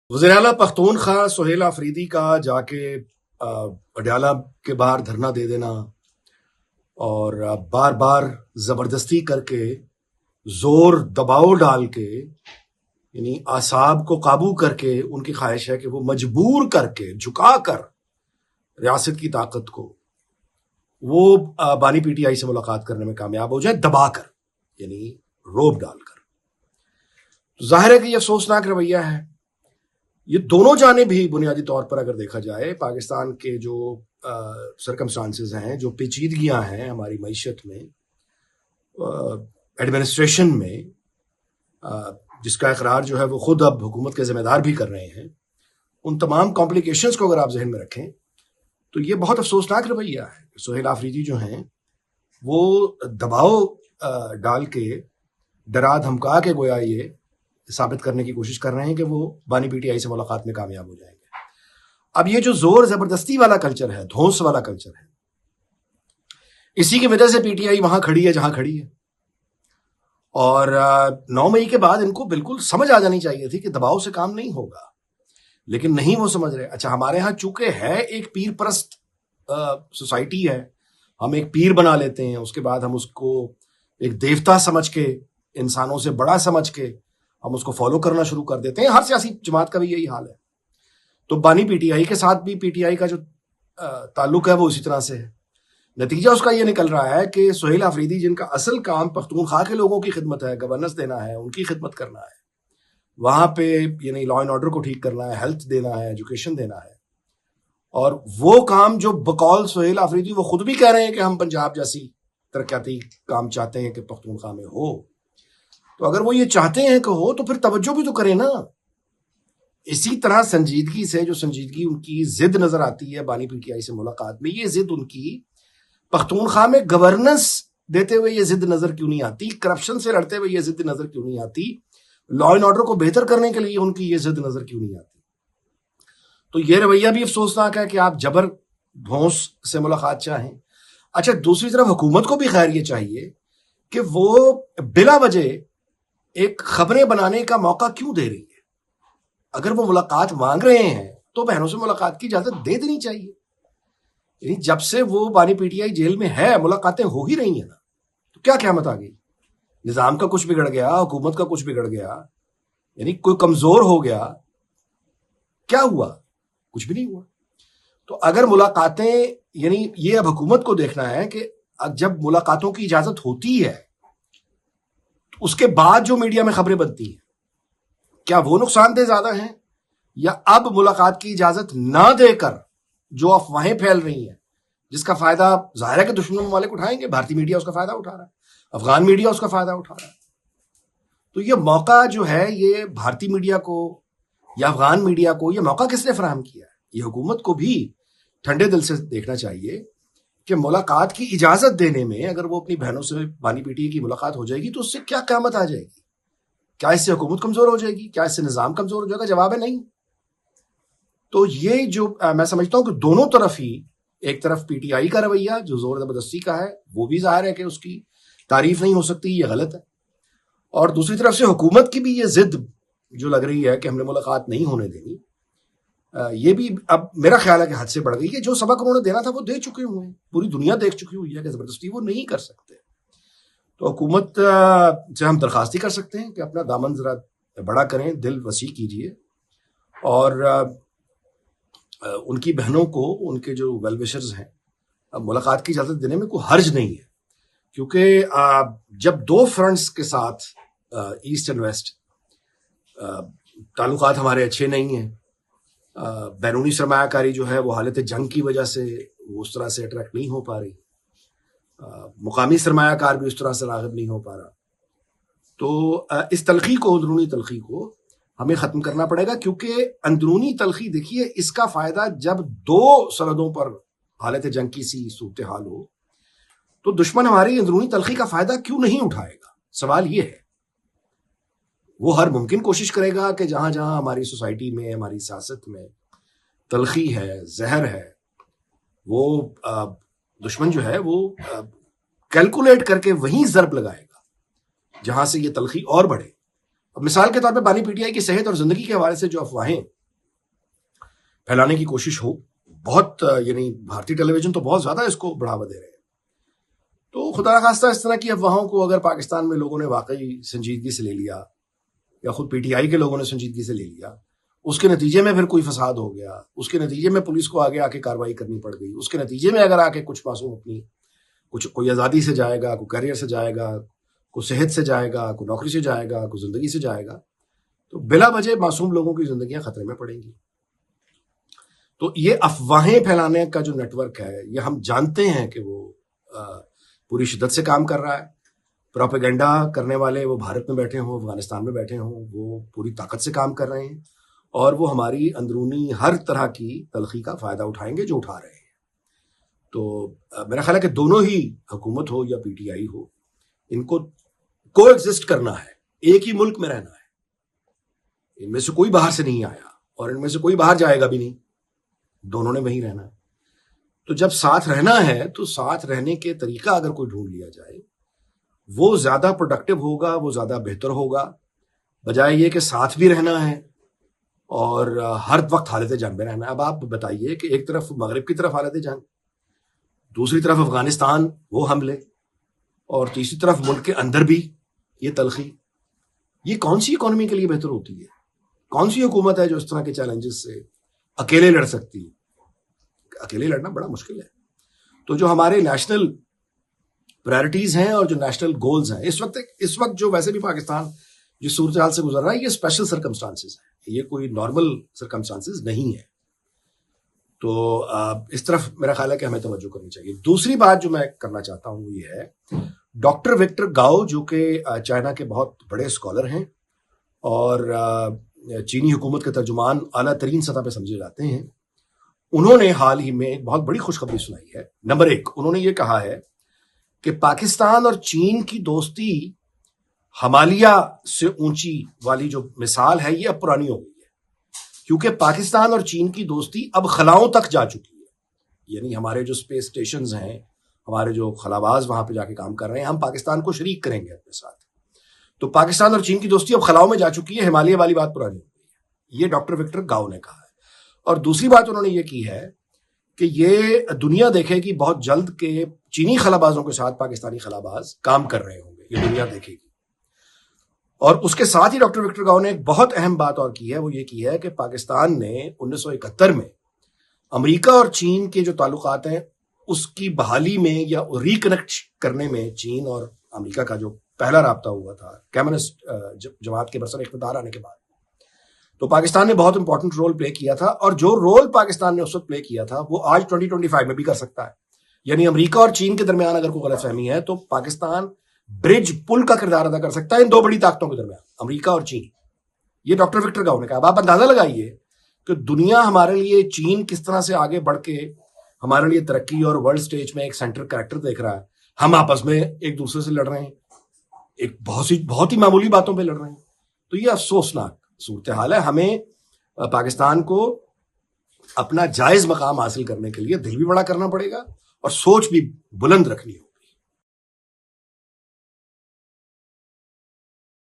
وزیر اعلیٰ پختونخوا سہیل آفریدی کا جا کے اڈیالہ کے باہر دھرنا دے دینا اور بار بار زبردستی کر کے زور دباؤ ڈال کے یعنی اعصاب کو قابو کر کے ان کی خواہش ہے کہ وہ مجبور کر کے جھکا کر ریاست کی طاقت کو وہ بانی پی ٹی آئی سے ملاقات کرنے میں کامیاب ہو جائے، دبا کر یعنی روب ڈال کر۔ تو ظاہر ہے کہ یہ افسوسناک رویہ ہے۔ یہ دونوں جانب ہی بنیادی طور پر اگر دیکھا جائے پاکستان کے جو سرکمسٹانسز ہیں، جو پیچیدگیاں ہیں ہماری معیشت میں، ایڈمنسٹریشن میں، جس کا اقرار جو ہے وہ خود اب حکومت کے ذمہ دار بھی کر رہے ہیں، ان تمام کمپلیکیشنز کو اگر آپ ذہن میں رکھیں تو یہ بہت افسوسناک رویہ ہے۔ سہیل آفریدی جو ہیں وہ دباؤ ڈال کے ڈرا دھمکا کے گویا یہ ثابت کرنے کی کوشش کر رہے ہیں کہ وہ بانی پی ٹی آئی سے ملاقات میں کامیاب ہو جائیں گے۔ اب یہ جو زور زبردستی والا کلچر ہے، دھونس والا کلچر ہے، اسی کی وجہ سے پی ٹی آئی وہاں کھڑی ہے جہاں کھڑی ہے۔ اور 9 مئی کے بعد ان کو بالکل سمجھ آ جانی چاہیے تھی کہ دباؤ سے کام نہیں ہوگا، لیکن نہیں وہ سمجھ رہے۔ اچھا، ہمارے ہاں چونکہ ہے ایک پیر پرست سوسائٹی ہے، ہم ایک پیر بنا لیتے ہیں، اس کے بعد ہم اس کو ایک دیوتا سمجھ کے، انسانوں سے بڑا سمجھ کے ہم اس کو فالو کرنا شروع کر دیتے ہیں۔ ہر سیاسی جماعت کا بھی یہی حال ہے۔ تو بانی پی ٹی آئی کے ساتھ بھی پی ٹی آئی کا جو تعلق ہے وہ اسی طرح سے ہے۔ نتیجہ اس کا یہ نکل رہا ہے کہ سہیل آفریدی، جن کا اصل کام پختونخوا کے لوگوں کی خدمت ہے، گورننس دینا ہے، ان کی خدمت کرنا ہے، وہاں پہ یعنی لا اینڈ آرڈر کو ٹھیک کرنا ہے، ہیلتھ دینا ہے، ایجوکیشن دینا ہے، اور وہ کام جو بقول سہیل آفریدی وہ خود بھی کہہ رہے ہیں کہ ہم پنجاب جیسی ترقیاتی کام چاہتے ہیں کہ پختونخوا میں ہو، تو اگر وہ یہ چاہتے ہیں کہ ہو تو پھر توجہ بھی تو کریں نا۔ اسی طرح سنجیدگی سے، جو سنجیدگی ان کی ضد نظر آتی ہے بانی پی ٹی آئی سے ملاقات میں، یہ ضد ان کی پختونخوا میں گورننس دیتے ہوئے یہ ضد نظر کیوں نہیں آتی؟ کرپشن سے لڑتے ہوئے یہ ضد نظر کیوں نہیں آتی؟ لا اینڈ آرڈر کو بہتر کرنے کے لیے ان کی یہ ضد نظر کیوں نہیں آتی؟ تو یہ رویہ بھی افسوسناک ہے کہ آپ جبر دھونس سے ملاقات چاہیں۔ اچھا، دوسری طرف حکومت کو بھی خیر یہ چاہیے کہ وہ بلا وجہ ایک خبریں بنانے کا موقع کیوں دے رہی ہے؟ اگر وہ ملاقات مانگ رہے ہیں تو بہنوں سے ملاقات کی اجازت دے دینی چاہیے۔ یعنی جب سے وہ بانی پی ٹی آئی جیل میں ہے، ملاقاتیں ہو ہی رہی ہیں نا، تو کیا قیامت آ گئی؟ نظام کا کچھ بگڑ گیا، حکومت کا کچھ بگڑ گیا، یعنی کوئی کمزور ہو گیا، کیا ہوا؟ کچھ بھی نہیں ہوا۔ تو اگر ملاقاتیں، یعنی یہ اب حکومت کو دیکھنا ہے کہ جب ملاقاتوں کی اجازت ہوتی ہے تو اس کے بعد جو میڈیا میں خبریں بنتی ہیں کیا وہ نقصان دہ زیادہ ہیں، یا اب ملاقات کی اجازت نہ دے کر جو افواہیں پھیل رہی ہیں جس کا فائدہ ظاہر ہے کہ دشمن ممالک اٹھائیں گے، بھارتی میڈیا اس کا فائدہ اٹھا رہا ہے، افغان میڈیا اس کا فائدہ اٹھا رہا ہے۔ تو یہ موقع جو ہے یہ بھارتی میڈیا کو یا افغان میڈیا کو یہ موقع کس نے فراہم کیا ہے؟ یہ حکومت کو بھی ٹھنڈے دل سے دیکھنا چاہیے کہ ملاقات کی اجازت دینے میں اگر وہ اپنی بہنوں سے بانی پی ٹی آئی کی ملاقات ہو جائے گی تو اس سے کیا قیامت آ جائے گی؟ کیا اس سے حکومت کمزور ہو جائے گی؟ کیا اس سے نظام کمزور ہو جائے گا؟ جواب ہے نہیں۔ تو یہ جو میں سمجھتا ہوں کہ دونوں طرف ہی، ایک طرف پی ٹی آئی کا رویہ جو زور زبردستی کا ہے وہ بھی ظاہر ہے کہ اس کی تعریف نہیں ہو سکتی، یہ غلط ہے، اور دوسری طرف سے حکومت کی بھی یہ ضد جو لگ رہی ہے کہ ہم نے ملاقات نہیں ہونے دینی، یہ بھی اب میرا خیال ہے کہ حد سے بڑھ گئی ہے۔ جو سبق انہوں نے دینا تھا وہ دے چکے ہوئے ہیں، پوری دنیا دیکھ چکی ہوئی ہے کہ زبردستی وہ نہیں کر سکتے۔ تو حکومت سے ہم درخواست ہی کر سکتے ہیں کہ اپنا دامن ذرا بڑا کریں، دل وسیع کیجیے، اور ان کی بہنوں کو، ان کے جو ویل وشرز ہیں، ملاقات کی اجازت دینے میں کوئی حرج نہیں ہے، کیونکہ جب دو فرنٹس کے ساتھ ایسٹ اینڈ ویسٹ تعلقات ہمارے اچھے نہیں ہیں، بیرونی سرمایہ کاری جو ہے وہ حالت جنگ کی وجہ سے وہ اس طرح سے اٹریکٹ نہیں ہو پا رہی، مقامی سرمایہ کار بھی اس طرح سے راغب نہیں ہو پا رہا، تو اس تلخی کو، اندرونی تلخی کو ہمیں ختم کرنا پڑے گا، کیونکہ اندرونی تلخی دیکھیے اس کا فائدہ جب دو سرحدوں پر حالت جنگ کی سی صورتحال ہو تو دشمن ہماری اندرونی تلخی کا فائدہ کیوں نہیں اٹھائے گا؟ سوال یہ ہے۔ وہ ہر ممکن کوشش کرے گا کہ جہاں جہاں ہماری سوسائٹی میں، ہماری سیاست میں تلخی ہے، زہر ہے، وہ دشمن جو ہے وہ کیلکولیٹ کر کے وہیں ضرب لگائے گا جہاں سے یہ تلخی اور بڑھے۔ اب مثال کے طور پہ بانی پی ٹی آئی کی صحت اور زندگی کے حوالے سے جو افواہیں پھیلانے کی کوشش ہو. بہت یعنی بھارتی ٹیلی ویژن تو بہت زیادہ اس کو بڑھاوا دے رہے ہیں. تو خدا نخواستہ اس طرح کی افواہوں کو اگر پاکستان میں لوگوں نے واقعی سنجیدگی سے لے لیا یا خود پی ٹی آئی کے لوگوں نے سنجیدگی سے لے لیا, اس کے نتیجے میں پھر کوئی فساد ہو گیا, اس کے نتیجے میں پولیس کو آگے آ کے کارروائی کرنی پڑ گئی, اس کے نتیجے میں اگر آ کے کچھ معصوم اپنی کوئی آزادی سے جائے گا, کوئی کیریئر سے جائے گا, کوئی صحت سے جائے گا, کوئی نوکری سے جائے گا, کوئی زندگی سے جائے گا, تو بلا وجہ معصوم لوگوں کی زندگیاں خطرے میں پڑیں گی. تو یہ افواہیں پھیلانے کا جو نیٹ ورک ہے, یہ ہم جانتے ہیں کہ وہ پوری شدت سے کام کر رہا ہے. پروپیگنڈا کرنے والے وہ بھارت میں بیٹھے ہوں, افغانستان میں بیٹھے ہوں, وہ پوری طاقت سے کام کر رہے ہیں اور وہ ہماری اندرونی ہر طرح کی تلخی کا فائدہ اٹھائیں گے جو اٹھا رہے ہیں. تو میرا خیال ہے کہ دونوں ہی, حکومت ہو یا پی ٹی آئی ہو, ان کو کو ایگزسٹ کرنا ہے, ایک ہی ملک میں رہنا ہے. ان میں سے کوئی باہر سے نہیں آیا اور ان میں سے کوئی باہر جائے گا بھی نہیں, دونوں نے وہیں رہنا ہے. تو جب ساتھ رہنا ہے تو ساتھ رہنے کے طریقہ اگر کوئی ڈھونڈ لیا جائے, وہ زیادہ پروڈکٹیو ہوگا, وہ زیادہ بہتر ہوگا, بجائے یہ کہ ساتھ بھی رہنا ہے اور ہر وقت حالت جنگ میں رہنا ہے. اب آپ بتائیے کہ ایک طرف مغرب کی طرف حالت جنگ, دوسری طرف افغانستان وہ حملے, اور تیسری طرف ملک کے اندر بھی یہ تلخی. یہ کون سی اکانومی کے لیے بہتر ہوتی ہے؟ کون سی حکومت ہے جو اس طرح کے چیلنجز سے اکیلے لڑ سکتی ہے؟ اکیلے لڑنا بڑا مشکل ہے. تو جو ہمارے نیشنل پرائرٹیز ہیں اور جو نیشنل گولز ہیں اس وقت جو ویسے بھی پاکستان جس صورتحال سے گزر رہا ہے, یہ اسپیشل سرکمسٹانسز ہیں, یہ کوئی نارمل سرکمسٹانسز نہیں ہے. تو اس طرف میرا خیال ہے کہ ہمیں توجہ کرنی چاہیے. دوسری بات جو میں کرنا چاہتا ہوں وہ یہ ہے, ڈاکٹر وکٹر گاؤ جو کہ چائنا کے بہت بڑے اسکالر ہیں اور چینی حکومت کے ترجمان اعلیٰ ترین سطح پہ سمجھے جاتے ہیں, انہوں نے حال ہی میں ایک بہت بڑی خوشخبری سنائی ہے. نمبر 1, انہوں نے یہ کہا ہے کہ پاکستان اور چین کی دوستی ہمالیہ سے اونچی والی جو مثال ہے یہ اب پرانی ہو گئی ہے, کیونکہ پاکستان اور چین کی دوستی اب خلاؤں تک جا چکی ہے. یعنی ہمارے جو اسپیس اسٹیشنز ہیں, ہمارے جو خلاباز وہاں پہ جا کے کام کر رہے ہیں, ہم پاکستان کو شریک کریں گے اپنے ساتھ. تو پاکستان اور چین کی دوستی اب خلاؤں میں جا چکی ہے, ہمالیہ والی بات پرانی ہو گئی ہے. یہ ڈاکٹر وکٹر گاؤ نے کہا ہے. اور دوسری بات انہوں نے یہ کی ہے کہ یہ دنیا دیکھے گی بہت جلد کہ چینی خلابازوں کے ساتھ پاکستانی خلاباز کام کر رہے ہوں گے, یہ دنیا دیکھے گی. اور اس کے ساتھ ہی ڈاکٹر وکٹر گاؤ نے ایک بہت اہم بات اور کی ہے, وہ یہ کی ہے کہ پاکستان نے 1971 میں امریکہ اور چین کے جو تعلقات ہیں اس کی بحالی میں یا ریکنیکٹ کرنے میں چین اور امریکہ کا جو پہلا رابطہ ہوا تھا کمیونسٹ جماعت کے برسر اقتدار آنے کے بعد, تو پاکستان نے بہت امپورٹنٹ رول پلے کیا تھا. اور جو رول پاکستان نے اس وقت پلے کیا تھا وہ آج 2025 میں بھی کر سکتا ہے. یعنی امریکہ اور چین کے درمیان اگر کوئی غلط فہمی ہے تو پاکستان برج پل کا کردار ادا کر سکتا ہے ان دو بڑی طاقتوں کے درمیان, امریکہ اور چین. یہ ڈاکٹر وکٹر گاؤ نے کہا. اب آپ اندازہ لگائیے کہ دنیا ہمارے لیے چین کس طرح سے آگے بڑھ کے ہمارے لیے ترقی اور ورلڈ سٹیج میں ایک سینٹر کریکٹر دیکھ رہا ہے. ہم آپس میں ایک دوسرے سے لڑ رہے ہیں, ایک بہت ہی معمولی باتوں پہ لڑ رہے ہیں. تو یہ افسوسناک صورتحال ہے. ہمیں پاکستان کو اپنا جائز مقام حاصل کرنے کے لیے دل بھی بڑا کرنا پڑے گا اور سوچ بھی بلند رکھنی ہوگی.